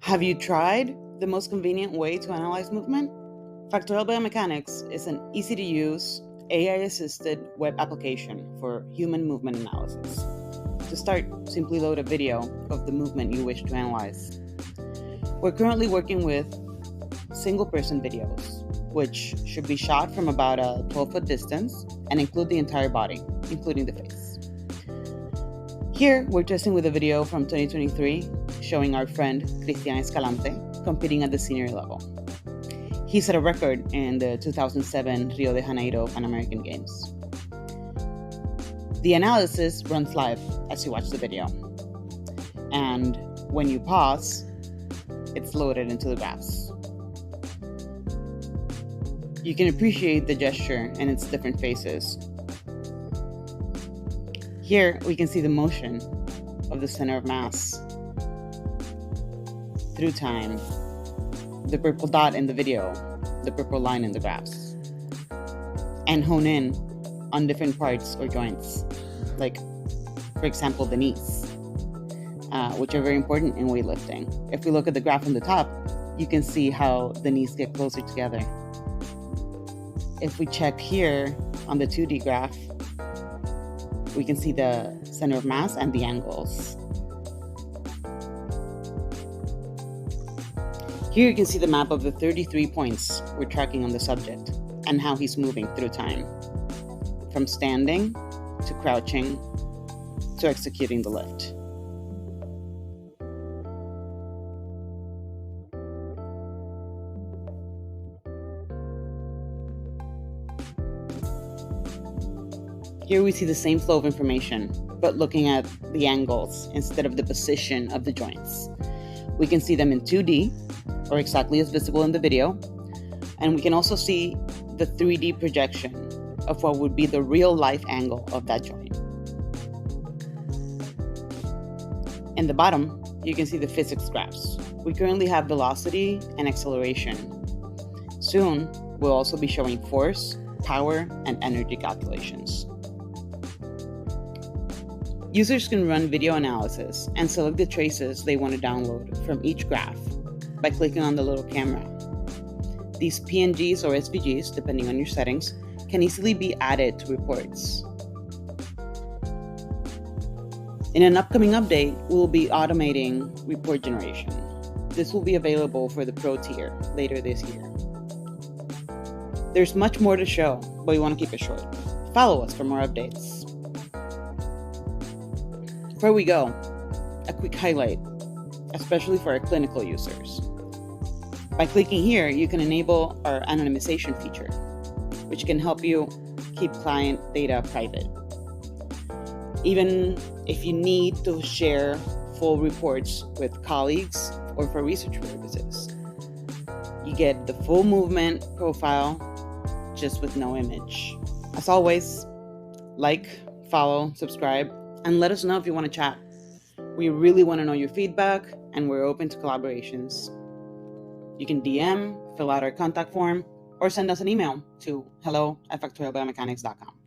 Have you tried the most convenient way to analyze movement? Factorial Biomechanics is an easy-to-use, AI-assisted web application for human movement analysis. To start, simply load a video of the movement you wish to analyze. We're currently working with single-person videos, which should be shot from about a 12-foot distance and include the entire body, including the face. Here, we're testing with a video from 2023 showing our friend Cristian Escalante competing at the senior level. He set a record in the 2007 Rio de Janeiro Pan American Games. The analysis runs live as you watch the video. And when you pause, it's loaded into the graphs. You can appreciate the gesture and its different phases. Here, we can see the motion of the center of mass through time, the purple dot in the video, the purple line in the graphs, and hone in on different parts or joints, like, for example, the knees, which are very important in weightlifting. If we look at the graph on the top, you can see how the knees get closer together. If we check here on the 2D graph, we can see the center of mass and the angles. Here you can see the map of the 33 points we're tracking on the subject and how he's moving through time, from standing to crouching to executing the lift. Here we see the same flow of information, but looking at the angles instead of the position of the joints. We can see them in 2D, or exactly as visible in the video, and we can also see the 3D projection of what would be the real-life angle of that joint. In the bottom, you can see the physics graphs. We currently have velocity and acceleration. Soon, we'll also be showing force, power, and energy calculations. Users can run video analysis and select the traces they want to download from each graph by clicking on the little camera. These PNGs or SVGs, depending on your settings, can easily be added to reports. In an upcoming update, we'll be automating report generation. This will be available for the Pro tier later this year. There's much more to show, but we want to keep it short. Follow us for more updates. Before we go, a quick highlight, especially for our clinical users. By clicking here, you can enable our anonymization feature, which can help you keep client data private. Even if you need to share full reports with colleagues or for research purposes, you get the full movement profile just with no image. As always, like, follow, subscribe, and let us know if you want to chat. We really want to know your feedback, and we're open to collaborations. You can DM, fill out our contact form, or send us an email to hello@factorialbiomechanics.com.